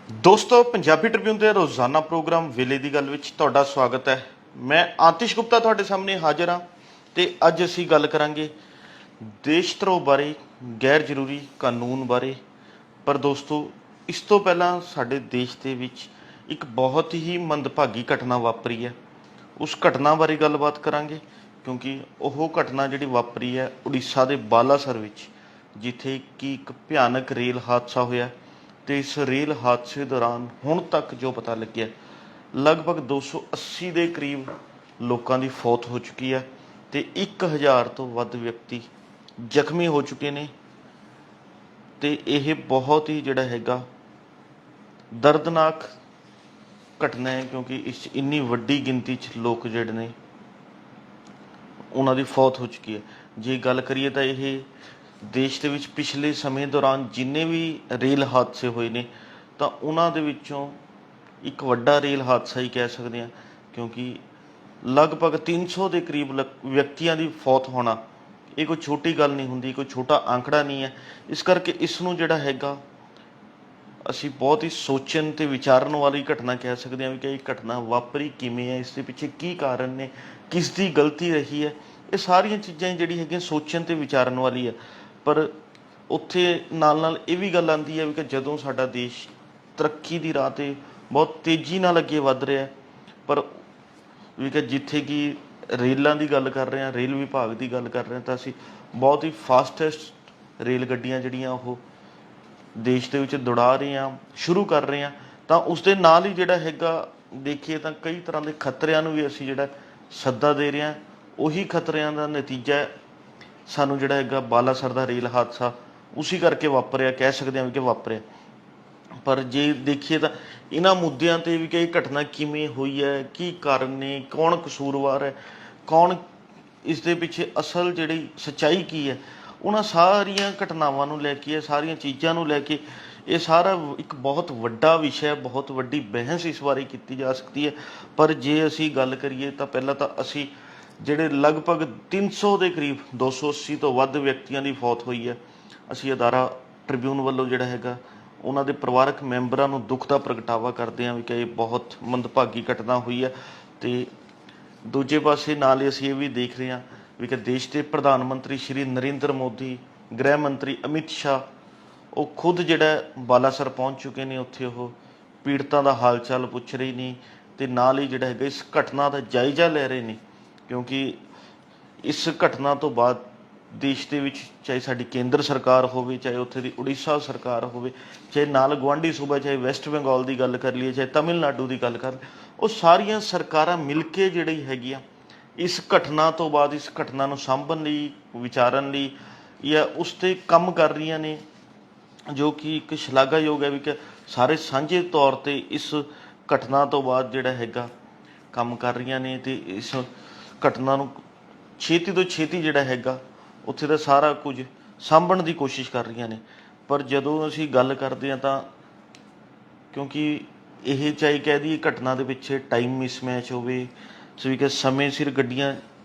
ਦੋਸਤੋ, ਪੰਜਾਬੀ ਟ੍ਰਿਬਿਊਨ ਦੇ ਰੋਜ਼ਾਨਾ ਪ੍ਰੋਗਰਾਮ ਵੇਲੇ ਦੀ ਗੱਲ ਵਿੱਚ ਤੁਹਾਡਾ ਸਵਾਗਤ ਹੈ। ਮੈਂ ਆਤਿਸ਼ ਗੁਪਤਾ ਤੁਹਾਡੇ ਸਾਹਮਣੇ ਹਾਜ਼ਰ ਹਾਂ ਤੇ ਅੱਜ ਅਸੀਂ ਗੱਲ ਕਰਾਂਗੇ ਦੇਸ਼ ਧਰੋਹ ਬਾਰੇ, ਗੈਰ ਜ਼ਰੂਰੀ ਕਾਨੂੰਨ ਬਾਰੇ। ਪਰ ਦੋਸਤੋ, ਇਸ ਤੋਂ ਪਹਿਲਾਂ ਸਾਡੇ ਦੇਸ਼ ਦੇ ਵਿੱਚ ਇੱਕ ਬਹੁਤ ਹੀ ਮੰਦਭਾਗੀ ਘਟਨਾ ਵਾਪਰੀ ਹੈ। ਉਸ ਘਟਨਾ ਬਾਰੇ ਗੱਲਬਾਤ ਕਰਾਂਗੇ ਕਿਉਂਕਿ ਉਹ ਘਟਨਾ ਜਿਹੜੀ ਵਾਪਰੀ ਹੈ ਉੜੀਸਾ ਦੇ ਬਾਲਾਸਰ ਵਿੱਚ, ਜਿੱਥੇ ਕਿ ਇੱਕ ਭਿਆਨਕ ਰੇਲ ਹਾਦਸਾ ਹੋਇਆ। ਤੇ ਇਸ ਰੇਲ ਹਾਦਸੇ ਦੌਰਾਨ ਹੁਣ ਤੱਕ ਜੋ ਪਤਾ ਲੱਗਿਆ, ਲਗਭਗ 280 ਦੇ ਕਰੀਬ ਲੋਕਾਂ ਦੀ ਫੌਤ ਹੋ ਚੁੱਕੀ ਹੈ ਤੇ 1000 ਤੋਂ ਵੱਧ ਵਿਅਕਤੀ ਜ਼ਖਮੀ ਹੋ ਚੁੱਕੇ ਨੇ। ਤੇ ਇਹ ਬਹੁਤ ਹੀ ਜਿਹੜਾ ਹੈਗਾ ਦਰਦਨਾਕ ਘਟਨਾ ਹੈ, ਕਿਉਂਕਿ ਇਸ 'ਚ ਇੰਨੀ ਵੱਡੀ ਗਿਣਤੀ 'ਚ ਲੋਕ ਜਿਹੜੇ ਨੇ ਉਹਨਾਂ ਦੀ ਫੌਤ ਹੋ ਚੁੱਕੀ ਹੈ। ਜੇ ਗੱਲ ਕਰੀਏ ਤਾਂ ਇਹ ਦੇਸ਼ ਦੇ ਵਿੱਚ ਪਿਛਲੇ ਸਮੇਂ ਦੌਰਾਨ ਜਿੰਨੇ ਵੀ ਰੇਲ ਹਾਦਸੇ ਹੋਏ ਨੇ ਤਾਂ ਉਹਨਾਂ ਦੇ ਵਿੱਚੋਂ ਇੱਕ ਵੱਡਾ ਰੇਲ ਹਾਦਸਾ ਹੀ ਕਹਿ ਸਕਦੇ ਹਾਂ, ਕਿਉਂਕਿ ਲਗਭਗ 300 ਦੇ ਕਰੀਬ ਵਿਅਕਤੀਆਂ ਦੀ ਫੌਤ ਹੋਣਾ ਇਹ ਕੋਈ ਛੋਟੀ ਗੱਲ ਨਹੀਂ ਹੁੰਦੀ, ਕੋਈ ਛੋਟਾ ਆંકੜਾ ਨਹੀਂ ਹੈ। ਇਸ ਕਰਕੇ ਇਸ ਨੂੰ ਜਿਹੜਾ ਹੈਗਾ ਅਸੀਂ ਬਹੁਤ ਹੀ ਸੋਚਣ ਤੇ ਵਿਚਾਰਨ ਵਾਲੀ ਘਟਨਾ ਕਹਿ ਸਕਦੇ ਹਾਂ ਵੀ ਕਿ ਇਹ ਘਟਨਾ ਵਾਪਰੀ ਕਿਵੇਂ ਹੈ, ਇਸ ਦੇ ਪਿੱਛੇ ਕੀ ਕਾਰਨ ਨੇ, ਕਿਸ ਦੀ ਗਲਤੀ ਰਹੀ ਹੈ। ਇਹ ਸਾਰੀਆਂ ਚੀਜ਼ਾਂ ਜਿਹੜੀ ਹੈਗੀਆਂ ਸੋਚਣ ਤੇ ਵਿਚਾਰਨ ਵਾਲੀ ਹੈ। ਪਰ ਉੱਥੇ ਨਾਲ ਨਾਲ ਇਹ ਵੀ ਗੱਲ ਆਉਂਦੀ ਹੈ ਵੀ ਕਿ ਜਦੋਂ ਸਾਡਾ ਦੇਸ਼ ਤਰੱਕੀ ਦੀ ਰਾਹ 'ਤੇ ਬਹੁਤ ਤੇਜ਼ੀ ਨਾਲ ਅੱਗੇ ਵੱਧ ਰਿਹਾ, ਪਰ ਵੀ ਕਿ ਜਿੱਥੇ ਕਿ ਰੇਲਾਂ ਦੀ ਗੱਲ ਕਰ ਰਹੇ ਹਾਂ, ਰੇਲ ਵਿਭਾਗ ਦੀ ਗੱਲ ਕਰ ਰਹੇ ਹਾਂ, ਤਾਂ ਅਸੀਂ ਬਹੁਤ ਹੀ ਫਾਸਟੈਸਟ ਰੇਲ ਗੱਡੀਆਂ ਜਿਹੜੀਆਂ ਉਹ ਦੇਸ਼ ਦੇ ਵਿੱਚ ਦੌੜਾ ਰਹੇ ਹਾਂ, ਸ਼ੁਰੂ ਕਰ ਰਹੇ ਹਾਂ। ਤਾਂ ਉਸ ਦੇ ਨਾਲ ਹੀ ਜਿਹੜਾ ਹੈਗਾ ਦੇਖੀਏ ਤਾਂ ਕਈ ਤਰ੍ਹਾਂ ਦੇ ਖਤਰਿਆਂ ਨੂੰ ਵੀ ਅਸੀਂ ਜਿਹੜਾ ਸੱਦਾ ਦੇ ਰਹੇ ਹਾਂ। ਉਹੀ ਖਤਰਿਆਂ ਦਾ ਨਤੀਜਾ ਸਾਨੂੰ ਜਿਹੜਾ ਹੈਗਾ ਬਾਲਾਸਰ ਦਾ ਰੇਲ ਹਾਦਸਾ ਉਸੀ ਕਰਕੇ ਵਾਪਰਿਆ, ਕਹਿ ਸਕਦੇ ਹਾਂ ਵੀ ਕਿ ਵਾਪਰਿਆ। ਪਰ ਜੇ ਦੇਖੀਏ ਤਾਂ ਇਹਨਾਂ ਮੁੱਦਿਆਂ 'ਤੇ ਵੀ ਕਿ ਇਹ ਘਟਨਾ ਕਿਵੇਂ ਹੋਈ ਹੈ, ਕੀ ਕਾਰਨ ਨੇ, ਕੌਣ ਕਸੂਰਵਾਰ ਹੈ, ਕੌਣ ਇਸ ਦੇ ਪਿੱਛੇ ਅਸਲ ਜਿਹੜੀ ਸੱਚਾਈ ਕੀ ਹੈ, ਉਹਨਾਂ ਸਾਰੀਆਂ ਘਟਨਾਵਾਂ ਨੂੰ ਲੈ ਕੇ, ਸਾਰੀਆਂ ਚੀਜ਼ਾਂ ਨੂੰ ਲੈ ਕੇ ਇਹ ਸਾਰਾ ਇੱਕ ਬਹੁਤ ਵੱਡਾ ਵਿਸ਼ਾ ਹੈ, ਬਹੁਤ ਵੱਡੀ ਬਹਿਸ ਇਸ ਬਾਰੇ ਕੀਤੀ ਜਾ ਸਕਦੀ ਹੈ। ਪਰ ਜੇ ਅਸੀਂ ਗੱਲ ਕਰੀਏ ਤਾਂ ਪਹਿਲਾਂ ਤਾਂ ਅਸੀਂ ਜਿਹੜੇ ਲਗਭਗ 300 ਦੇ ਕਰੀਬ 280 ਤੋਂ ਵੱਧ ਵਿਅਕਤੀਆਂ ਦੀ ਫੌਤ ਹੋਈ ਹੈ, ਅਸੀਂ ਅਦਾਰਾ ਟ੍ਰਿਬਿਊਨ ਵੱਲੋਂ ਜਿਹੜਾ ਹੈਗਾ ਉਹਨਾਂ ਦੇ ਪਰਿਵਾਰਕ ਮੈਂਬਰਾਂ ਨੂੰ ਦੁੱਖ ਦਾ ਪ੍ਰਗਟਾਵਾ ਕਰਦੇ ਹਾਂ ਵੀ ਕਿ ਇਹ ਬਹੁਤ ਮੰਦਭਾਗੀ ਘਟਨਾ ਹੋਈ ਹੈ। ਤੇ ਦੂਜੇ ਪਾਸੇ ਨਾਲ ਹੀ ਅਸੀਂ ਇਹ ਵੀ ਦੇਖ ਰਹੇ ਹਾਂ ਵੀ ਕਿ ਦੇਸ਼ ਦੇ ਪ੍ਰਧਾਨ ਮੰਤਰੀ ਸ਼੍ਰੀ ਨਰਿੰਦਰ ਮੋਦੀ, ਗ੍ਰਹਿ ਮੰਤਰੀ ਅਮਿਤ ਸ਼ਾਹ, ਉਹ ਖੁਦ ਜਿਹੜਾ ਬਾਲਾਸਰ ਪਹੁੰਚ ਚੁੱਕੇ ਨੇ। ਉੱਥੇ ਉਹ ਪੀੜਤਾਂ ਦਾ ਹਾਲ ਚਾਲ ਪੁੱਛ ਰਹੇ ਨੇ ਤੇ ਨਾਲ ਹੀ ਜਿਹੜਾ ਹੈਗਾ ਇਸ ਘਟਨਾ ਦਾ ਜਾਇਜ਼ਾ ਲੈ ਰਹੇ ਨੇ, ਕਿਉਂਕਿ ਇਸ ਘਟਨਾ ਤੋਂ ਬਾਅਦ ਦੇਸ਼ ਦੇ ਵਿੱਚ ਚਾਹੇ ਸਾਡੀ ਕੇਂਦਰ ਸਰਕਾਰ ਹੋਵੇ, ਚਾਹੇ ਉੱਥੇ ਦੀ ਉੜੀਸਾ ਸਰਕਾਰ ਹੋਵੇ, ਚਾਹੇ ਨਾਲ ਗੁਆਂਢੀ ਸੂਬਾ ਚਾਹੇ ਵੈਸਟ ਬੰਗਾਲ ਦੀ ਗੱਲ ਕਰ ਲਈਏ, ਚਾਹੇ ਤਮਿਲਨਾਡੂ ਦੀ ਗੱਲ ਕਰ ਲਈਏ, ਉਹ ਸਾਰੀਆਂ ਸਰਕਾਰਾਂ ਮਿਲ ਕੇ ਜਿਹੜੀ ਹੈਗੀਆਂ ਇਸ ਘਟਨਾ ਤੋਂ ਬਾਅਦ ਇਸ ਘਟਨਾ ਨੂੰ ਸਾਂਭਣ ਲਈ, ਵਿਚਾਰਨ ਲਈ ਜਾਂ ਉਸ 'ਤੇ ਕੰਮ ਕਰ ਰਹੀਆਂ ਨੇ, ਜੋ ਕਿ ਇੱਕ ਸ਼ਲਾਘਾਯੋਗ ਹੈ ਵੀ ਕਿ ਸਾਰੇ ਸਾਂਝੇ ਤੌਰ 'ਤੇ ਇਸ ਘਟਨਾ ਤੋਂ ਬਾਅਦ ਜਿਹੜਾ ਹੈਗਾ ਕੰਮ ਕਰ ਰਹੀਆਂ ਨੇ ਤੇ ਇਸ ਘਟਨਾ ਨੂੰ ਛੇਤੀ ਤੋਂ ਛੇਤੀ ਜਿਹੜਾ ਹੈਗਾ ਉੱਥੇ ਦਾ ਸਾਰਾ ਕੁਝ ਸਾਂਭਣ ਦੀ ਕੋਸ਼ਿਸ਼ ਕਰ ਰਹੀਆਂ ਨੇ। ਪਰ ਜਦੋਂ ਅਸੀਂ ਗੱਲ ਕਰਦੇ ਹਾਂ ਤਾਂ ਕਿਉਂਕਿ ਇਹ ਚਾਹੇ ਕਹਿ ਦਈਏ ਘਟਨਾ ਦੇ ਪਿੱਛੇ ਟਾਈਮ ਮਿਸਮੈਚ ਹੋਵੇ, ਵੀ ਕਿ ਸਮੇਂ ਸਿਰ ਗੱਡੀਆਂ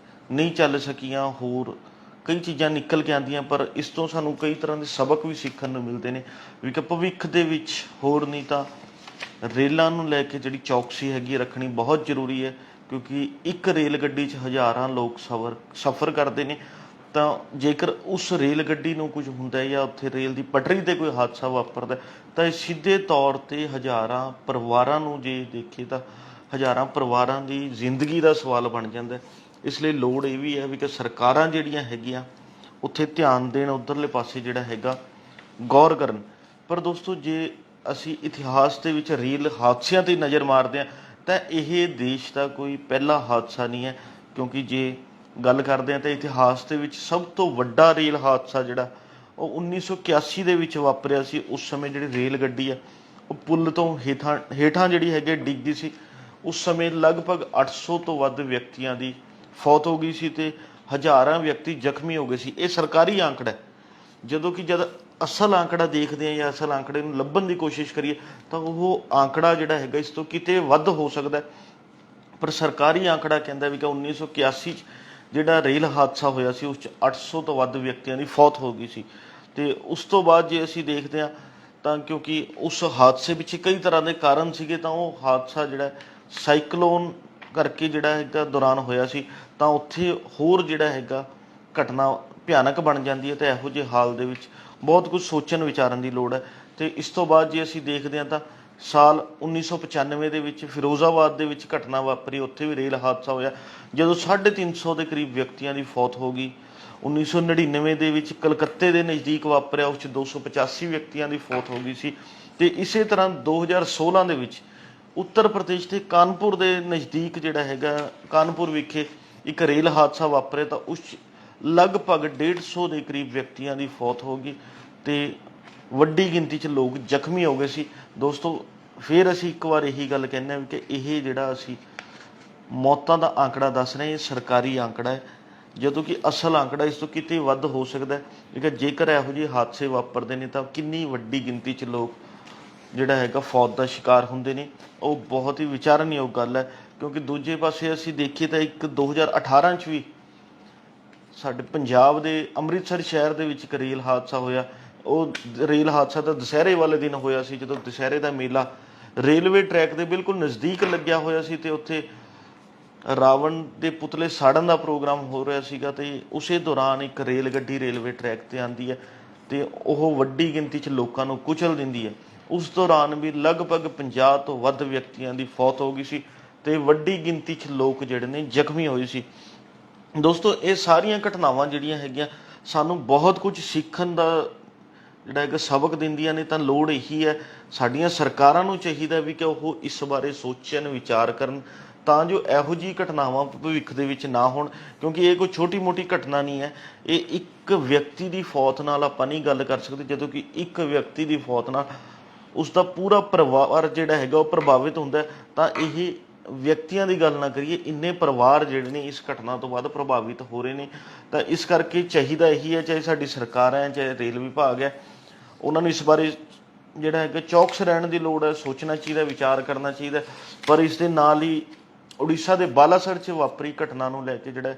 ਨਹੀਂ ਚੱਲ ਸਕੀਆਂ, ਹੋਰ ਕਈ ਚੀਜ਼ਾਂ ਨਿਕਲ ਕੇ ਆਉਂਦੀਆਂ, ਪਰ ਇਸ ਤੋਂ ਸਾਨੂੰ ਕਈ ਤਰ੍ਹਾਂ ਦੇ ਸਬਕ ਵੀ ਸਿੱਖਣ ਨੂੰ ਮਿਲਦੇ ਨੇ ਵੀ ਕਿ ਭਵਿੱਖ ਦੇ ਵਿੱਚ ਹੋਰ ਨਹੀਂ ਤਾਂ ਰੇਲਾਂ ਨੂੰ ਲੈ ਕੇ ਜਿਹੜੀ ਚੌਕਸੀ ਹੈਗੀ ਰੱਖਣੀ ਬਹੁਤ ਜ਼ਰੂਰੀ ਹੈ, ਕਿਉਂਕਿ ਇੱਕ ਰੇਲ ਗੱਡੀ 'ਚ ਹਜ਼ਾਰਾਂ ਲੋਕ ਸਫ਼ਰ ਕਰਦੇ ਨੇ। ਤਾਂ ਜੇਕਰ ਉਸ ਰੇਲ ਗੱਡੀ ਨੂੰ ਕੁਝ ਹੁੰਦਾ ਜਾਂ ਉੱਥੇ ਰੇਲ ਦੀ ਪਟੜੀ 'ਤੇ ਕੋਈ ਹਾਦਸਾ ਵਾਪਰਦਾ ਤਾਂ ਇਹ ਸਿੱਧੇ ਤੌਰ 'ਤੇ ਹਜ਼ਾਰਾਂ ਪਰਿਵਾਰਾਂ ਨੂੰ, ਜੇ ਦੇਖੇ ਤਾਂ ਹਜ਼ਾਰਾਂ ਪਰਿਵਾਰਾਂ ਦੀ ਜ਼ਿੰਦਗੀ ਦਾ ਸਵਾਲ ਬਣ ਜਾਂਦਾ। ਇਸ ਲਈ ਲੋੜ ਇਹ ਵੀ ਹੈ ਵੀ ਕਿ ਸਰਕਾਰਾਂ ਜਿਹੜੀਆਂ ਹੈਗੀਆਂ ਉੱਥੇ ਧਿਆਨ ਦੇਣ, ਉੱਧਰਲੇ ਪਾਸੇ ਜਿਹੜਾ ਹੈਗਾ ਗੌਰ ਕਰਨ। ਪਰ ਦੋਸਤੋ, ਜੇ ਅਸੀਂ ਇਤਿਹਾਸ ਦੇ ਵਿੱਚ ਰੇਲ ਹਾਦਸਿਆਂ 'ਤੇ ਨਜ਼ਰ ਮਾਰਦੇ ਹਾਂ ਤਾਂ ਇਹ ਦੇਸ਼ ਦਾ ਕੋਈ ਪਹਿਲਾ ਹਾਦਸਾ ਨਹੀਂ ਹੈ, ਕਿਉਂਕਿ ਜੇ ਗੱਲ ਕਰਦੇ ਹਾਂ ਤਾਂ ਇਤਿਹਾਸ ਦੇ ਵਿੱਚ ਸਭ ਤੋਂ ਵੱਡਾ ਰੇਲ ਹਾਦਸਾ ਜਿਹੜਾ ਉਹ 1981 ਦੇ ਵਿੱਚ ਵਾਪਰਿਆ ਸੀ। ਉਸ ਸਮੇਂ ਜਿਹੜੀ ਰੇਲ ਗੱਡੀ ਆ ਉਹ ਪੁੱਲ ਤੋਂ ਹੇਠਾਂ ਜਿਹੜੀ ਹੈਗੀ ਡਿੱਗਦੀ ਸੀ। ਉਸ ਸਮੇਂ ਲਗਭਗ 800 ਤੋਂ ਵੱਧ ਵਿਅਕਤੀਆਂ ਦੀ ਫੌਤ ਹੋ ਗਈ ਸੀ ਤੇ ਹਜ਼ਾਰਾਂ ਵਿਅਕਤੀ ਜ਼ਖਮੀ ਹੋ ਗਏ ਸੀ। ਇਹ ਸਰਕਾਰੀ ਆંકੜਾ ਹੈ। ਜਦੋਂ ਕਿ ਜਦ ਅਸਲ ਆંકੜਾ ਦੇਖਦੇ ਹਾਂ ਜਾਂ ਅਸਲ ਆંકੜੇ ਨੂੰ ਲੱਭਣ ਦੀ ਕੋਸ਼ਿਸ਼ ਕਰੀਏ ਤਾਂ ਉਹ ਆંકੜਾ ਜਿਹੜਾ ਹੈਗਾ ਇਸ ਤੋਂ ਕਿਤੇ ਵੱਧ ਹੋ ਸਕਦਾ। ਪਰ ਸਰਕਾਰੀ ਆંકੜਾ ਕਹਿੰਦਾ ਵੀ ਕਿ 1981 'ਚ ਜਿਹੜਾ ਰੇਲ ਹਾਦਸਾ ਹੋਇਆ ਸੀ ਉਸ 'ਚ 800 ਤੋਂ ਵੱਧ ਵਿਅਕਤੀਆਂ ਦੀ ਫੌਤ ਹੋ ਗਈ ਸੀ। ਅਤੇ ਉਸ ਤੋਂ ਬਾਅਦ ਜੇ ਅਸੀਂ ਦੇਖਦੇ ਹਾਂ ਤਾਂ ਕਿਉਂਕਿ ਉਸ ਹਾਦਸੇ ਵਿੱਚ ਕਈ ਤਰ੍ਹਾਂ ਦੇ ਕਾਰਨ ਸੀਗੇ, ਤਾਂ ਉਹ ਹਾਦਸਾ ਜਿਹੜਾ ਸਾਈਕਲੋਨ ਕਰਕੇ ਜਿਹੜਾ ਹੈਗਾ ਦੌਰਾਨ ਹੋਇਆ ਸੀ, ਤਾਂ ਉੱਥੇ ਹੋਰ ਜਿਹੜਾ ਹੈਗਾ ਘਟਨਾ ਭਿਆਨਕ ਬਣ ਜਾਂਦੀ ਹੈ। ਤੇ ਇਹੋ ਜਿਹੇ ਹਾਲ ਦੇ ਵਿੱਚ ਬਹੁਤ ਕੁਝ ਸੋਚਣ ਵਿਚਾਰਨ ਦੀ ਲੋੜ ਹੈ। ਤੇ ਇਸ ਤੋਂ ਬਾਅਦ ਜੇ ਅਸੀਂ ਦੇਖਦੇ ਹਾਂ ਤਾਂ ਸਾਲ 1995 ਦੇ ਵਿੱਚ ਫਿਰੋਜ਼ਾਬਾਦ ਦੇ ਵਿੱਚ ਘਟਨਾ ਵਾਪਰੀ, ਉੱਥੇ ਵੀ ਰੇਲ ਹਾਦਸਾ ਹੋਇਆ ਜਦੋਂ 350 ਦੇ ਕਰੀਬ ਵਿਅਕਤੀਆਂ ਦੀ ਫੌਤ ਹੋ ਗਈ। 1999 ਦੇ ਵਿੱਚ ਕਲਕੱਤੇ ਦੇ ਨਜ਼ਦੀਕ ਵਾਪਰਿਆ, ਉਸ 'ਚ 285 ਵਿਅਕਤੀਆਂ ਦੀ ਫੌਤ ਹੋ ਗਈ ਸੀ। ਤੇ ਇਸੇ ਤਰ੍ਹਾਂ 2016 ਦੇ ਵਿੱਚ ਉੱਤਰ ਪ੍ਰਦੇਸ਼ ਦੇ ਕਾਨਪੁਰ ਦੇ ਨਜ਼ਦੀਕ ਜਿਹੜਾ ਹੈਗਾ ਕਾਨਪੁਰ ਵਿਖੇ ਇੱਕ ਰੇਲ ਹਾਦਸਾ ਵਾਪਰਿਆ, ਤਾਂ ਉਸ 'ਚ ਲਗਭਗ 150 ਦੇ ਕਰੀਬ ਵਿਅਕਤੀਆਂ ਦੀ ਫੌਤ ਹੋ ਗਈ ਤੇ ਵੱਡੀ ਗਿਣਤੀ 'ਚ ਲੋਕ ਜ਼ਖਮੀ ਹੋ ਗਏ ਸੀ। ਦੋਸਤੋ, ਫਿਰ ਅਸੀਂ ਇੱਕ ਵਾਰ ਇਹੀ ਗੱਲ ਕਹਿੰਦੇ ਹਾਂ ਕਿ ਇਹ ਜਿਹੜਾ ਅਸੀਂ ਮੌਤਾਂ ਦਾ ਆંકੜਾ ਦੱਸ ਰਹੇ, ਇਹ ਸਰਕਾਰੀ ਆંકੜਾ ਹੈ, ਜਦੋਂ ਕਿ ਅਸਲ ਆંકੜਾ ਇਸ ਤੋਂ ਕਿਤੇ ਵੱਧ ਹੋ ਸਕਦਾ ਹੈ। ਠੀਕ ਹੈ, ਜੇਕਰ ਇਹੋ ਜਿਹੇ ਹਾਦਸੇ ਵਾਪਰਦੇ ਨੇ ਤਾਂ ਕਿੰਨੀ ਵੱਡੀ ਗਿਣਤੀ 'ਚ ਲੋਕ ਜਿਹੜਾ ਹੈਗਾ ਫੌਤ ਦਾ ਸ਼ਿਕਾਰ ਹੁੰਦੇ ਨੇ, ਉਹ ਬਹੁਤ ਹੀ ਵਿਚਾਰਨਯੋਗ ਗੱਲ ਹੈ। ਕਿਉਂਕਿ ਦੂਜੇ ਪਾਸੇ ਅਸੀਂ ਦੇਖੀਏ ਤਾਂ ਇੱਕ 2018 'ਚ ਵੀ ਸਾਡੇ ਪੰਜਾਬ ਦੇ ਅੰਮ੍ਰਿਤਸਰ ਸ਼ਹਿਰ ਦੇ ਵਿੱਚ ਇੱਕ ਰੇਲ ਹਾਦਸਾ ਹੋਇਆ। ਉਹ ਰੇਲ ਹਾਦਸਾ ਤਾਂ ਦੁਸਹਿਰੇ ਵਾਲੇ ਦਿਨ ਹੋਇਆ ਸੀ, ਜਦੋਂ ਦੁਸਹਿਰੇ ਦਾ ਮੇਲਾ ਰੇਲਵੇ ਟਰੈਕ ਦੇ ਬਿਲਕੁਲ ਨਜ਼ਦੀਕ ਲੱਗਿਆ ਹੋਇਆ ਸੀ ਤੇ ਉੱਥੇ ਰਾਵਣ ਦੇ ਪੁਤਲੇ ਸਾੜਨ ਦਾ ਪ੍ਰੋਗਰਾਮ ਹੋ ਰਿਹਾ ਸੀਗਾ। ਤੇ ਉਸੇ ਦੌਰਾਨ ਇੱਕ ਰੇਲ ਗੱਡੀ ਰੇਲਵੇ ਟਰੈਕ ਤੇ ਆਉਂਦੀ ਹੈ ਤੇ ਉਹ ਵੱਡੀ ਗਿਣਤੀ 'ਚ ਲੋਕਾਂ ਨੂੰ ਕੁਚਲ ਦਿੰਦੀ ਹੈ। ਉਸ ਦੌਰਾਨ ਵੀ ਲਗਭਗ 50 ਤੋਂ ਵੱਧ ਵਿਅਕਤੀਆਂ ਦੀ ਫੌਤ ਹੋ ਗਈ ਸੀ ਤੇ ਵੱਡੀ ਗਿਣਤੀ 'ਚ ਲੋਕ ਜਿਹੜੇ ਨੇ ਜ਼ਖਮੀ ਹੋਏ ਸੀ। ਦੋਸਤੋ, ਇਹ ਸਾਰੀਆਂ ਘਟਨਾਵਾਂ ਜਿਹੜੀਆਂ ਹੈਗੀਆਂ ਸਾਨੂੰ ਬਹੁਤ ਕੁਝ ਸਿੱਖਣ ਦਾ ਜਿਹੜਾ ਹੈਗਾ ਸਬਕ ਦਿੰਦੀਆਂ ਨੇ। ਤਾਂ ਲੋੜ ਇਹੀ ਹੈ, ਸਾਡੀਆਂ ਸਰਕਾਰਾਂ ਨੂੰ ਚਾਹੀਦਾ ਵੀ ਕਿ ਉਹ ਇਸ ਬਾਰੇ ਸੋਚਣ, ਵਿਚਾਰ ਕਰਨ, ਤਾਂ ਜੋ ਇਹੋ ਜਿਹੀ ਘਟਨਾਵਾਂ ਭਵਿੱਖ ਦੇ ਵਿੱਚ ਨਾ ਹੋਣ। ਕਿਉਂਕਿ ਇਹ ਕੋਈ ਛੋਟੀ ਮੋਟੀ ਘਟਨਾ ਨਹੀਂ ਹੈ, ਇਹ ਇੱਕ ਵਿਅਕਤੀ ਦੀ ਫੌਤ ਨਾਲ ਆਪਾਂ ਨਹੀਂ ਗੱਲ ਕਰ ਸਕਦੇ। ਜਦੋਂ ਕਿ ਇੱਕ ਵਿਅਕਤੀ ਦੀ ਫੌਤ ਨਾਲ ਉਸਦਾ ਪੂਰਾ ਪਰਿਵਾਰ ਜਿਹੜਾ ਹੈਗਾ ਉਹ ਪ੍ਰਭਾਵਿਤ ਹੁੰਦਾ, ਤਾਂ ਇਹ ਵਿਅਕਤੀਆਂ ਦੀ ਗੱਲ ਨਾ ਕਰੀਏ, ਇੰਨੇ ਪਰਿਵਾਰ ਜਿਹੜੇ ਨੇ ਇਸ ਘਟਨਾ ਤੋਂ ਬਾਅਦ ਪ੍ਰਭਾਵਿਤ ਹੋ ਰਹੇ ਨੇ। ਤਾਂ ਇਸ ਕਰਕੇ ਚਾਹੀਦਾ ਇਹੀ ਹੈ, ਚਾਹੇ ਸਾਡੀ ਸਰਕਾਰ ਹੈ, ਚਾਹੇ ਰੇਲ ਵਿਭਾਗ ਹੈ, ਉਹਨਾਂ ਨੂੰ ਇਸ ਬਾਰੇ ਜਿਹੜਾ ਹੈਗਾ ਚੌਕਸ ਰਹਿਣ ਦੀ ਲੋੜ ਹੈ, ਸੋਚਣਾ ਚਾਹੀਦਾ, ਵਿਚਾਰ ਕਰਨਾ ਚਾਹੀਦਾ। ਪਰ ਇਸ ਦੇ ਨਾਲ ਹੀ ਉੜੀਸਾ ਦੇ ਬਾਲਾਸਰ 'ਚ ਵਾਪਰੀ ਘਟਨਾ ਨੂੰ ਲੈ ਕੇ ਜਿਹੜਾ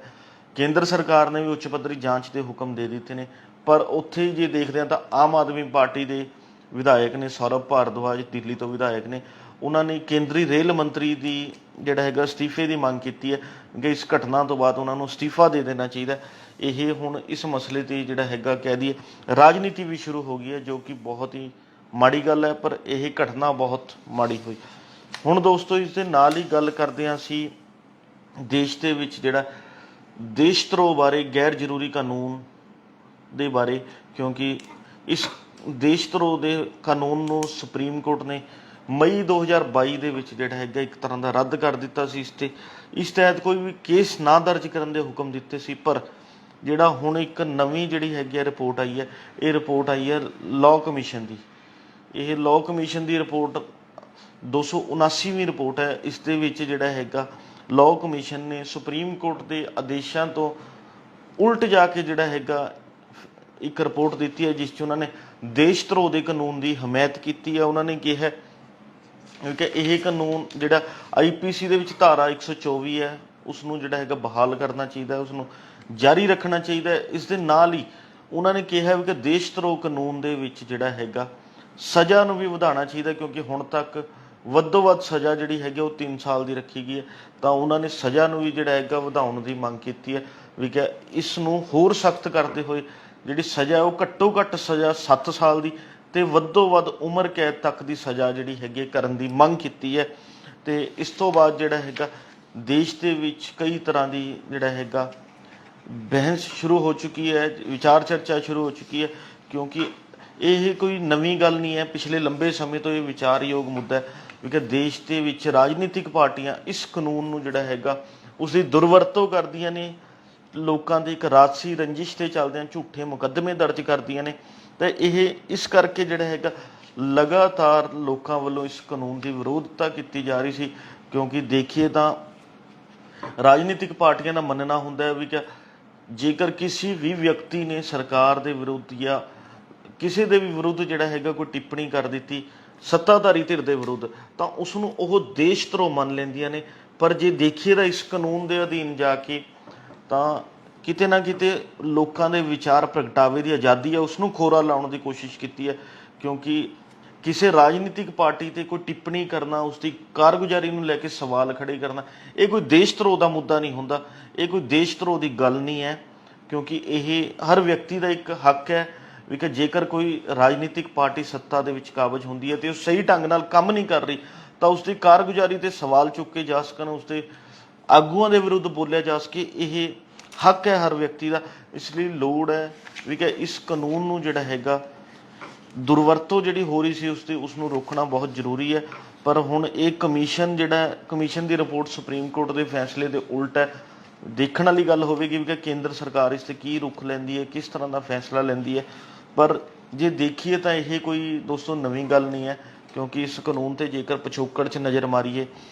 ਕੇਂਦਰ ਸਰਕਾਰ ਨੇ ਵੀ ਉੱਚ ਪੱਧਰੀ ਜਾਂਚ ਦੇ ਹੁਕਮ ਦੇ ਦਿੱਤੇ ਨੇ। ਪਰ ਉੱਥੇ ਜੇ ਦੇਖਦੇ ਹਾਂ ਤਾਂ ਆਮ ਆਦਮੀ ਪਾਰਟੀ ਦੇ ਵਿਧਾਇਕ ਨੇ, ਸੌਰਵ ਭਾਰਦਵਾਜ ਦਿੱਲੀ ਤੋਂ ਵਿਧਾਇਕ ਨੇ, ਉਹਨਾਂ ਨੇ ਕੇਂਦਰੀ ਰੇਲ ਮੰਤਰੀ ਦੀ ਜਿਹੜਾ ਹੈਗਾ ਅਸਤੀਫੇ ਦੀ ਮੰਗ ਕੀਤੀ ਹੈ ਕਿ ਇਸ ਘਟਨਾ ਤੋਂ ਬਾਅਦ ਉਹਨਾਂ ਨੂੰ ਅਸਤੀਫਾ ਦੇ ਦੇਣਾ ਚਾਹੀਦਾ। ਇਹ ਹੁਣ ਇਸ ਮਸਲੇ 'ਤੇ ਜਿਹੜਾ ਹੈਗਾ ਕਹਿ ਦਈਏ ਰਾਜਨੀਤੀ ਵੀ ਸ਼ੁਰੂ ਹੋ ਗਈ ਹੈ, ਜੋ ਕਿ ਬਹੁਤ ਹੀ ਮਾੜੀ ਗੱਲ ਹੈ। ਪਰ ਇਹ ਘਟਨਾ ਬਹੁਤ ਮਾੜੀ ਹੋਈ। ਹੁਣ ਦੋਸਤੋ, ਇਸ ਦੇ ਨਾਲ ਹੀ ਗੱਲ ਕਰਦੇ ਹਾਂ ਅਸੀਂ ਦੇਸ਼ ਦੇ ਵਿੱਚ ਜਿਹੜਾ ਦੇਸ਼ ਧਰੋਹ ਬਾਰੇ, ਗੈਰ ਜ਼ਰੂਰੀ ਕਾਨੂੰਨ ਦੇ ਬਾਰੇ। ਕਿਉਂਕਿ ਇਸ ਦੇਸ਼ ਧਰੋਹ ਦੇ ਕਾਨੂੰਨ ਨੂੰ ਸੁਪਰੀਮ ਕੋਰਟ ਨੇ ਮਈ 2022 ਦੇ ਵਿੱਚ ਜਿਹੜਾ ਹੈਗਾ ਇੱਕ ਤਰ੍ਹਾਂ ਦਾ ਰੱਦ ਕਰ ਦਿੱਤਾ ਸੀ। ਇਸ ਤਹਿਤ ਕੋਈ ਵੀ ਕੇਸ ਨਾ ਦਰਜ ਕਰਨ ਦੇ ਹੁਕਮ ਦਿੱਤੇ ਸੀ। ਪਰ ਜਿਹੜਾ ਹੁਣ ਇੱਕ ਨਵੀਂ ਜਿਹੜੀ ਹੈਗੀ ਹੈ ਰਿਪੋਰਟ ਆਈ ਹੈ, ਇਹ ਰਿਪੋਰਟ ਆਈ ਹੈ ਲਾਅ ਕਮਿਸ਼ਨ ਦੀ। ਇਹ ਲਾਅ ਕਮਿਸ਼ਨ ਦੀ ਰਿਪੋਰਟ 279ਵੀਂ ਰਿਪੋਰਟ ਹੈ। ਇਸ ਦੇ ਵਿੱਚ ਜਿਹੜਾ ਹੈਗਾ ਲਾਅ ਕਮਿਸ਼ਨ ਨੇ ਸੁਪਰੀਮ ਕੋਰਟ ਦੇ ਆਦੇਸ਼ਾਂ ਤੋਂ ਉਲਟ ਜਾ ਕੇ ਜਿਹੜਾ ਹੈਗਾ ਇੱਕ ਰਿਪੋਰਟ ਦਿੱਤੀ ਹੈ, ਜਿਸ 'ਚ ਉਹਨਾਂ ਨੇ ਦੇਸ਼ ਧਰੋਹ ਦੇ ਕਾਨੂੰਨ ਦੀ ਹਮਾਇਤ ਕੀਤੀ ਹੈ। ਉਹਨਾਂ ਨੇ ਕਿਹਾ ਕਿ ਇਹ ਕਾਨੂੰਨ ਜਿਹੜਾ IPC ਦੇ ਵਿੱਚ ਧਾਰਾ 124 ਹੈ, ਉਸ ਨੂੰ ਜਿਹੜਾ ਹੈਗਾ ਬਹਾਲ ਕਰਨਾ ਚਾਹੀਦਾ, ਉਸ ਨੂੰ ਜਾਰੀ ਰੱਖਣਾ ਚਾਹੀਦਾ। ਇਸ ਦੇ ਨਾਲ ਹੀ ਉਹਨਾਂ ਨੇ ਕਿਹਾ ਵੀ ਕਿ ਦੇਸ਼ ਧਰੋਹ ਕਾਨੂੰਨ ਦੇ ਵਿੱਚ ਜਿਹੜਾ ਹੈਗਾ ਸਜ਼ਾ ਨੂੰ ਵੀ ਵਧਾਉਣਾ ਚਾਹੀਦਾ, ਕਿਉਂਕਿ ਹੁਣ ਤੱਕ ਵੱਧੋ ਵੱਧ ਸਜ਼ਾ ਜਿਹੜੀ ਹੈਗੀ ਉਹ 3 ਸਾਲ ਦੀ ਰੱਖੀ ਗਈ ਹੈ। ਤਾਂ ਉਹਨਾਂ ਨੇ ਸਜ਼ਾ ਨੂੰ ਵੀ ਜਿਹੜਾ ਹੈਗਾ ਵਧਾਉਣ ਦੀ ਮੰਗ ਕੀਤੀ ਹੈ ਵੀ ਕਿ ਇਸ ਨੂੰ ਹੋਰ ਸਖਤ ਕਰਦੇ ਹੋਏ ਜਿਹੜੀ ਸਜ਼ਾ ਉਹ ਘੱਟੋ ਘੱਟ ਸਜ਼ਾ 7 ਸਾਲ ਦੀ ਤੇ ਵੱਧੋ ਵੱਧ ਉਮਰ ਕੈਦ ਤੱਕ ਦੀ ਸਜ਼ਾ ਜਿਹੜੀ ਹੈਗੀ ਕਰਨ ਦੀ ਮੰਗ ਕੀਤੀ ਹੈ। ਤੇ ਇਸ ਤੋਂ ਬਾਅਦ ਜਿਹੜਾ ਹੈਗਾ ਦੇਸ਼ ਦੇ ਵਿੱਚ ਕਈ ਤਰ੍ਹਾਂ ਦੀ ਜਿਹੜਾ ਹੈਗਾ ਬਹਿਸ ਸ਼ੁਰੂ ਹੋ ਚੁੱਕੀ ਹੈ, ਵਿਚਾਰ ਚਰਚਾ ਸ਼ੁਰੂ ਹੋ ਚੁੱਕੀ ਹੈ, ਕਿਉਂਕਿ ਇਹ ਕੋਈ ਨਵੀਂ ਗੱਲ ਨਹੀਂ ਹੈ। ਪਿਛਲੇ ਲੰਬੇ ਸਮੇਂ ਤੋਂ ਇਹ ਵਿਚਾਰਯੋਗ ਮੁੱਦਾ ਹੈ ਕਿਉਂਕਿ ਦੇਸ਼ ਦੇ ਵਿੱਚ ਰਾਜਨੀਤਿਕ ਪਾਰਟੀਆਂ ਇਸ ਕਾਨੂੰਨ ਨੂੰ ਜਿਹੜਾ ਹੈਗਾ ਉਸ ਦੀ ਦੁਰਵਰਤੋਂ ਕਰਦੀਆਂ ਨੇ, ਲੋਕਾਂ ਦੀ ਇੱਕ ਰਾਜਸੀ ਰੰਜਿਸ਼ 'ਤੇ ਚੱਲਦਿਆਂ ਝੂਠੇ ਮੁਕੱਦਮੇ ਦਰਜ ਕਰਦੀਆਂ ਨੇ। ਤਾਂ ਇਹ ਇਸ ਕਰਕੇ ਜਿਹੜਾ ਹੈਗਾ ਲਗਾਤਾਰ ਲੋਕਾਂ ਵੱਲੋਂ ਇਸ ਕਾਨੂੰਨ ਦੀ ਵਿਰੋਧਤਾ ਕੀਤੀ ਜਾ ਰਹੀ ਸੀ। ਕਿਉਂਕਿ ਦੇਖੀਏ ਤਾਂ ਰਾਜਨੀਤਿਕ ਪਾਰਟੀਆਂ ਦਾ ਮੰਨਣਾ ਹੁੰਦਾ ਹੈ ਵੀ ਕਿ ਜੇਕਰ ਕਿਸੇ ਵੀ ਵਿਅਕਤੀ ਨੇ ਸਰਕਾਰ ਦੇ ਵਿਰੁੱਧ ਜਾਂ ਕਿਸੇ ਦੇ ਵੀ ਵਿਰੁੱਧ ਜਿਹੜਾ ਹੈਗਾ ਕੋਈ ਟਿੱਪਣੀ ਕਰ ਦਿੱਤੀ ਸੱਤਾਧਾਰੀ ਧਿਰ ਦੇ ਵਿਰੁੱਧ, ਤਾਂ ਉਸ ਨੂੰ ਉਹ ਦੇਸ਼ ਧਰੋਹ ਮੰਨ ਲੈਂਦੀਆਂ ਨੇ। ਪਰ ਜੇ ਦੇਖੀਏ ਤਾਂ ਇਸ ਕਾਨੂੰਨ ਦੇ ਅਧੀਨ ਜਾ ਕੇ ਤਾਂ ਕਿਤੇ ਨਾ ਕਿਤੇ ਲੋਕਾਂ ਦੇ ਵਿਚਾਰ ਪ੍ਰਗਟਾਵੇ ਦੀ ਆਜ਼ਾਦੀ ਹੈ ਉਸ ਨੂੰ ਖੋਰਾ ਲਾਉਣ ਦੀ ਕੋਸ਼ਿਸ਼ ਕੀਤੀ ਹੈ। ਕਿਉਂਕਿ ਕਿਸੇ ਰਾਜਨੀਤਿਕ ਪਾਰਟੀ ਤੇ ਕੋਈ ਟਿੱਪਣੀ ਕਰਨਾ, ਉਸਦੀ ਕਾਰਗੁਜ਼ਾਰੀ ਨੂੰ ਲੈ ਕੇ ਸਵਾਲ ਖੜੇ ਕਰਨਾ, ਇਹ ਕੋਈ ਦੇਸ਼ ਧਰੋਹ ਦਾ ਮੁੱਦਾ ਨਹੀਂ ਹੁੰਦਾ, ਇਹ ਕੋਈ ਦੇਸ਼ ਧਰੋਹ ਦੀ ਗੱਲ ਨਹੀਂ ਹੈ। ਕਿਉਂਕਿ ਇਹ ਹਰ ਵਿਅਕਤੀ ਦਾ ਇੱਕ ਹੱਕ ਹੈ ਵੀ ਕਿ ਜੇਕਰ ਕੋਈ ਰਾਜਨੀਤਿਕ ਪਾਰਟੀ ਸੱਤਾ ਦੇ ਵਿੱਚ ਕਾਬਜ਼ ਹੁੰਦੀ ਹੈ ਤੇ ਉਹ ਸਹੀ ਢੰਗ ਨਾਲ ਕੰਮ ਨਹੀਂ ਕਰ ਰਹੀ ਤਾਂ ਉਸਦੀ ਕਾਰਗੁਜ਼ਾਰੀ ਤੇ ਸਵਾਲ ਚੁੱਕੇ ਜਾ ਸਕਣ, ਉਸਦੇ ਆਗੂਆਂ ਦੇ ਵਿਰੁੱਧ ਬੋਲਿਆ ਜਾ ਸਕੇ। ਇਹ ਹੱਕ ਹੈ ਹਰ ਵਿਅਕਤੀ ਦਾ। ਇਸ ਲਈ ਲੋੜ ਹੈ ਵੀ ਕਿ ਇਸ ਕਾਨੂੰਨ ਨੂੰ ਜਿਹੜਾ ਹੈਗਾ ਦੁਰਵਰਤੋਂ ਜਿਹੜੀ ਹੋ ਰਹੀ ਸੀ ਉਸਨੂੰ ਰੋਕਣਾ ਬਹੁਤ ਜ਼ਰੂਰੀ ਹੈ। ਪਰ ਹੁਣ ਇਹ ਕਮਿਸ਼ਨ ਦੀ ਰਿਪੋਰਟ ਸੁਪਰੀਮ ਕੋਰਟ ਦੇ ਫੈਸਲੇ ਦੇ ਉਲਟ ਹੈ। ਦੇਖਣ ਵਾਲੀ ਗੱਲ ਹੋਵੇਗੀ ਵੀ ਕਿ ਕੇਂਦਰ ਸਰਕਾਰ ਇਸ 'ਤੇ ਕੀ ਰੁਖ ਲੈਂਦੀ ਹੈ, ਕਿਸ ਤਰ੍ਹਾਂ ਦਾ ਫੈਸਲਾ ਲੈਂਦੀ ਹੈ। ਪਰ ਜੇ ਦੇਖੀਏ ਤਾਂ ਇਹ ਕੋਈ ਦੋਸਤੋ ਨਵੀਂ ਗੱਲ ਨਹੀਂ ਹੈ, ਕਿਉਂਕਿ ਇਸ ਕਾਨੂੰਨ 'ਤੇ ਜੇਕਰ ਪਿਛੋਕੜ 'ਚ ਨਜ਼ਰ ਮਾਰੀਏ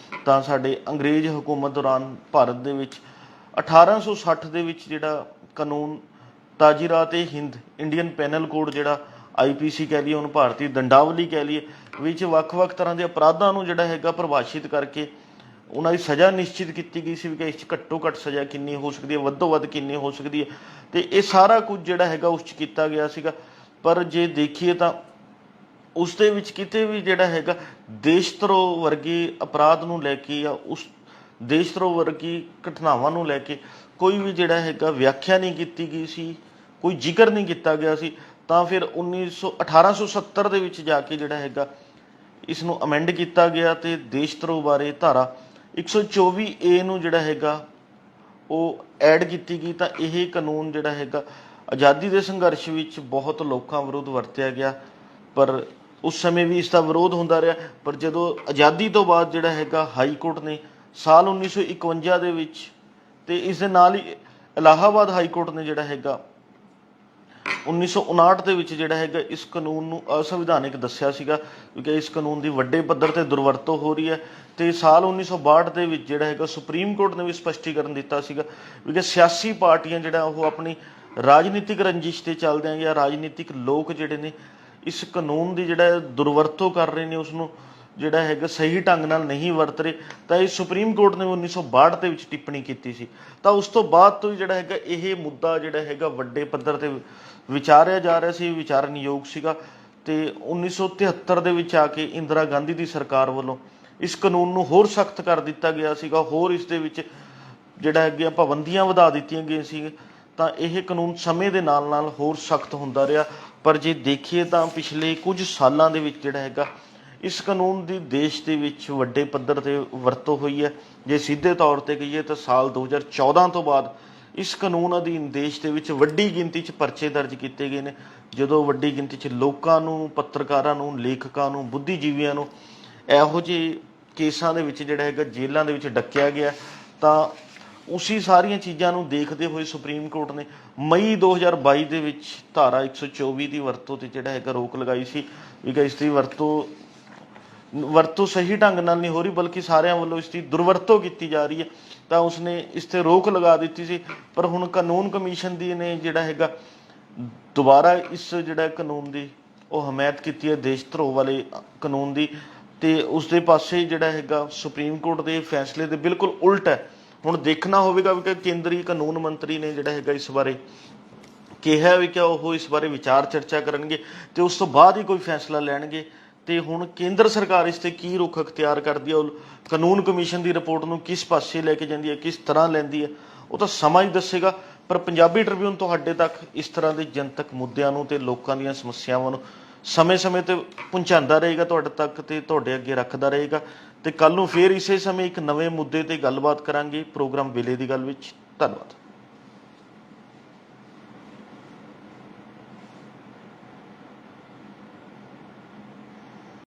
ਤਾਂ ਸਾਡੇ ਅੰਗਰੇਜ਼ ਹਕੂਮਤ ਦੌਰਾਨ ਭਾਰਤ ਦੇ ਵਿੱਚ 1860 ਦੇ ਵਿੱਚ ਜਿਹੜਾ ਕਾਨੂੰਨ ਤਾਜੀਰਾਤ-ਏ-ਹਿੰਦ ਇੰਡੀਅਨ ਪੈਨਲ ਕੋਡ, ਜਿਹੜਾ IPC ਕਹਿ ਲਈਏ, ਹੁਣ ਭਾਰਤੀ ਦੰਡਾਵਲੀ ਕਹਿ ਲਈਏ, ਵਿੱਚ ਵੱਖ-ਵੱਖ ਤਰ੍ਹਾਂ ਦੇ ਅਪਰਾਧਾਂ ਨੂੰ ਜਿਹੜਾ ਹੈਗਾ ਪਰਿਭਾਸ਼ਿਤ ਕਰਕੇ ਉਹਨਾਂ ਦੀ ਸਜ਼ਾ ਨਿਸ਼ਚਿਤ ਕੀਤੀ ਗਈ ਸੀ ਵੀ ਕਿ ਇਸ 'ਚ ਘੱਟੋ ਘੱਟ ਸਜ਼ਾ ਕਿੰਨੀ ਹੋ ਸਕਦੀ ਹੈ, ਵੱਧੋ ਵੱਧ ਕਿੰਨੀ ਹੋ ਸਕਦੀ ਹੈ। ਅਤੇ ਇਹ ਸਾਰਾ ਕੁਝ ਜਿਹੜਾ ਹੈਗਾ ਉਸ 'ਚ ਕੀਤਾ ਗਿਆ ਸੀਗਾ। ਪਰ ਜੇ ਦੇਖੀਏ ਤਾਂ ਉਸ ਦੇ ਵਿੱਚ ਕਿਤੇ ਵੀ ਜਿਹੜਾ ਹੈਗਾ ਦੇਸ਼ ਧਰੋਹ ਵਰਗੇ ਅਪਰਾਧ ਨੂੰ ਲੈ ਕੇ ਜਾਂ ਉਸ ਦੇਸ਼ ਧਰੋਹ ਵਰਗੀ ਘਟਨਾਵਾਂ ਨੂੰ ਲੈ ਕੇ ਕੋਈ ਵੀ ਜਿਹੜਾ ਹੈਗਾ ਵਿਆਖਿਆ ਨਹੀਂ ਕੀਤੀ ਗਈ ਸੀ, ਕੋਈ ਜ਼ਿਕਰ ਨਹੀਂ ਕੀਤਾ ਗਿਆ ਸੀ। ਤਾਂ ਫਿਰ 1870 ਦੇ ਵਿੱਚ ਜਾ ਕੇ ਜਿਹੜਾ ਹੈਗਾ ਇਸ ਨੂੰ ਅਮੈਂਡ ਕੀਤਾ ਗਿਆ ਅਤੇ ਦੇਸ਼ ਧਰੋਹ ਬਾਰੇ ਧਾਰਾ 124A ਨੂੰ ਜਿਹੜਾ ਹੈਗਾ ਉਹ ਐਡ ਕੀਤੀ ਗਈ। ਤਾਂ ਇਹ ਕਾਨੂੰਨ ਜਿਹੜਾ ਹੈਗਾ ਆਜ਼ਾਦੀ ਦੇ ਸੰਘਰਸ਼ ਵਿੱਚ ਬਹੁਤ ਲੋਕਾਂ ਵਿਰੁੱਧ ਵਰਤਿਆ ਗਿਆ, ਪਰ ਉਸ ਸਮੇਂ ਵੀ ਇਸ ਦਾ ਵਿਰੋਧ ਹੁੰਦਾ ਰਿਹਾ। ਪਰ ਜਦੋਂ ਆਜ਼ਾਦੀ ਤੋਂ ਬਾਅਦ ਜਿਹੜਾ ਹੈਗਾ ਹਾਈ ਕੋਰਟ ਨੇ ਸਾਲ 1951 ਦੇ ਵਿੱਚ, ਅਤੇ ਇਸ ਦੇ ਨਾਲ ਹੀ ਇਲਾਹਾਬਾਦ ਹਾਈ ਕੋਰਟ ਨੇ ਜਿਹੜਾ ਹੈਗਾ 1959 ਦੇ ਵਿੱਚ ਜਿਹੜਾ ਹੈਗਾ ਇਸ ਕਾਨੂੰਨ ਨੂੰ ਅਸੰਵਿਧਾਨਿਕ ਦੱਸਿਆ ਸੀਗਾ, ਕਿਉਂਕਿ ਇਸ ਕਾਨੂੰਨ ਦੀ ਵੱਡੇ ਪੱਧਰ 'ਤੇ ਦੁਰਵਰਤੋਂ ਹੋ ਰਹੀ ਹੈ। ਅਤੇ ਸਾਲ 1962 ਦੇ ਵਿੱਚ ਜਿਹੜਾ ਹੈਗਾ ਸੁਪਰੀਮ ਕੋਰਟ ਨੇ ਵੀ ਸਪਸ਼ਟੀਕਰਨ ਦਿੱਤਾ ਸੀਗਾ ਵੀ ਕਿ ਸਿਆਸੀ ਪਾਰਟੀਆਂ ਜਿਹੜਾ ਉਹ ਆਪਣੀ ਰਾਜਨੀਤਿਕ ਰੰਜਿਸ਼ 'ਤੇ ਚੱਲਦਿਆਂ ਜਾਂ ਰਾਜਨੀਤਿਕ ਲੋਕ ਜਿਹੜੇ ਨੇ ਇਸ ਕਾਨੂੰਨ ਦੀ ਜਿਹੜਾ ਦੁਰਵਰਤੋਂ ਕਰ ਰਹੇ ਨੇ, ਉਸਨੂੰ ਜਿਹੜਾ ਹੈਗਾ ਸਹੀ ਢੰਗ ਨਾਲ ਨਹੀਂ ਵਰਤ ਰਹੇ। ਤਾਂ ਇਹ ਸੁਪਰੀਮ ਕੋਰਟ ਨੇ 1962 ਦੇ ਵਿੱਚ ਟਿੱਪਣੀ ਕੀਤੀ ਸੀ। ਤਾਂ ਉਸ ਤੋਂ ਬਾਅਦ ਤੋਂ ਜਿਹੜਾ ਹੈਗਾ ਇਹ ਮੁੱਦਾ ਜਿਹੜਾ ਹੈਗਾ ਵੱਡੇ ਪੱਧਰ 'ਤੇ ਵਿਚਾਰਿਆ ਜਾ ਰਿਹਾ ਸੀ, ਵਿਚਾਰਨਯੋਗ ਸੀਗਾ। ਅਤੇ 1973 ਦੇ ਵਿੱਚ ਆ ਕੇ ਇੰਦਰਾ ਗਾਂਧੀ ਦੀ ਸਰਕਾਰ ਵੱਲੋਂ ਇਸ ਕਾਨੂੰਨ ਨੂੰ ਹੋਰ ਸਖਤ ਕਰ ਦਿੱਤਾ ਗਿਆ ਸੀਗਾ, ਹੋਰ ਇਸ ਦੇ ਵਿੱਚ ਜਿਹੜਾ ਹੈਗੀਆਂ ਪਾਬੰਦੀਆਂ ਵਧਾ ਦਿੱਤੀਆਂ ਗਈਆਂ ਸੀ। ਤਾਂ ਇਹ ਕਾਨੂੰਨ ਸਮੇਂ ਦੇ ਨਾਲ ਨਾਲ ਹੋਰ ਸਖਤ ਹੁੰਦਾ ਰਿਹਾ। ਪਰ ਜੇ ਦੇਖੀਏ ਤਾਂ ਪਿਛਲੇ ਕੁਝ ਸਾਲਾਂ ਦੇ ਵਿੱਚ ਜਿਹੜਾ ਹੈਗਾ ਇਸ ਕਾਨੂੰਨ ਦੀ ਦੇਸ਼ ਦੇ ਵਿੱਚ ਵੱਡੇ ਪੱਧਰ 'ਤੇ ਵਰਤੋਂ ਹੋਈ ਹੈ। ਜੇ ਸਿੱਧੇ ਤੌਰ 'ਤੇ ਕਹੀਏ ਤਾਂ ਸਾਲ 2014 ਤੋਂ ਬਾਅਦ ਇਸ ਕਾਨੂੰਨ ਅਧੀਨ ਦੇਸ਼ ਦੇ ਵਿੱਚ ਵੱਡੀ ਗਿਣਤੀ 'ਚ ਪਰਚੇ ਦਰਜ ਕੀਤੇ ਗਏ ਨੇ, ਜਦੋਂ ਵੱਡੀ ਗਿਣਤੀ 'ਚ ਲੋਕਾਂ ਨੂੰ, ਪੱਤਰਕਾਰਾਂ ਨੂੰ, ਲੇਖਕਾਂ ਨੂੰ, ਬੁੱਧੀਜੀਵੀਆਂ ਨੂੰ ਇਹੋ ਜਿਹੇ ਕੇਸਾਂ ਦੇ ਵਿੱਚ ਜਿਹੜਾ ਹੈਗਾ ਜੇਲ੍ਹਾਂ ਦੇ ਵਿੱਚ ਡੱਕਿਆ ਗਿਆ। ਤਾਂ ਉਸੀ ਸਾਰੀਆਂ ਚੀਜ਼ਾਂ ਨੂੰ ਦੇਖਦੇ ਹੋਏ ਸੁਪਰੀਮ ਕੋਰਟ ਨੇ ਮਈ 2022 ਦੇ ਵਿੱਚ ਧਾਰਾ 124 ਦੀ ਵਰਤੋਂ 'ਤੇ ਜਿਹੜਾ ਹੈਗਾ ਰੋਕ ਲਗਾਈ ਸੀ ਵੀ ਕਿ ਇਸ ਦੀ ਵਰਤੋਂ ਸਹੀ ਢੰਗ ਨਾਲ ਨਹੀਂ ਹੋ ਰਹੀ, ਬਲਕਿ ਸਾਰਿਆਂ ਵੱਲੋਂ ਇਸ ਦੀ ਦੁਰਵਰਤੋਂ ਕੀਤੀ ਜਾ ਰਹੀ ਹੈ। ਤਾਂ ਉਸਨੇ ਇਸ 'ਤੇ ਰੋਕ ਲਗਾ ਦਿੱਤੀ ਸੀ। ਪਰ ਹੁਣ ਕਾਨੂੰਨ ਕਮਿਸ਼ਨ ਦੀ ਨੇ ਜਿਹੜਾ ਹੈਗਾ ਦੁਬਾਰਾ ਇਸ ਜਿਹੜਾ ਕਾਨੂੰਨ ਦੀ ਉਹ ਹਮਾਇਤ ਕੀਤੀ ਹੈ, ਦੇਸ਼ ਧਰੋਹ ਵਾਲੇ ਕਾਨੂੰਨ ਦੀ। ਅਤੇ ਉਸਦੇ ਪਾਸੇ ਜਿਹੜਾ ਹੈਗਾ ਸੁਪਰੀਮ ਕੋਰਟ ਦੇ ਫੈਸਲੇ ਦੇ ਬਿਲਕੁਲ ਉਲਟ ਹੈ। ਹੁਣ ਦੇਖਣਾ ਹੋਵੇਗਾ ਵੀ ਕਿ ਕੇਂਦਰੀ ਕਾਨੂੰਨ ਮੰਤਰੀ ਨੇ ਜਿਹੜਾ ਹੈਗਾ ਇਸ ਬਾਰੇ ਕਿਹਾ ਵੀ ਕਿ ਉਹ ਇਸ ਬਾਰੇ ਵਿਚਾਰ ਚਰਚਾ ਕਰਨਗੇ ਅਤੇ ਉਸ ਤੋਂ ਬਾਅਦ ਹੀ ਕੋਈ ਫੈਸਲਾ ਲੈਣਗੇ। ਅਤੇ ਹੁਣ ਕੇਂਦਰ ਸਰਕਾਰ ਇਸ 'ਤੇ ਕੀ ਰੁਖ ਅਖਤਿਆਰ ਕਰਦੀ ਹੈ, ਉਹ ਕਾਨੂੰਨ ਕਮਿਸ਼ਨ ਦੀ ਰਿਪੋਰਟ ਨੂੰ ਕਿਸ ਪਾਸੇ ਲੈ ਕੇ ਜਾਂਦੀ ਹੈ, ਕਿਸ ਤਰ੍ਹਾਂ ਲੈਂਦੀ ਹੈ, ਉਹ ਤਾਂ ਸਮਾਂ ਹੀ ਦੱਸੇਗਾ। ਪਰ ਪੰਜਾਬੀ ਟ੍ਰਿਬਿਊਨ ਤੁਹਾਡੇ ਤੱਕ ਇਸ ਤਰ੍ਹਾਂ ਦੇ ਜਨਤਕ ਮੁੱਦਿਆਂ ਨੂੰ ਅਤੇ ਲੋਕਾਂ ਦੀਆਂ ਸਮੱਸਿਆਵਾਂ ਨੂੰ ਸਮੇਂ-ਸਮੇਂ 'ਤੇ ਪਹੁੰਚਾਉਂਦਾ ਰਹੇਗਾ ਤੁਹਾਡੇ ਤੱਕ ਅਤੇ ਤੁਹਾਡੇ ਅੱਗੇ ਰੱਖਦਾ ਰਹੇਗਾ। ਅਤੇ ਕੱਲ੍ਹ ਨੂੰ ਫੇਰ ਇਸੇ ਸਮੇਂ ਇੱਕ ਨਵੇਂ ਮੁੱਦੇ 'ਤੇ ਗੱਲਬਾਤ ਕਰਾਂਗੇ ਪ੍ਰੋਗਰਾਮ ਵੇਲੇ ਦੀ ਗੱਲ ਵਿੱਚ। ਧੰਨਵਾਦ।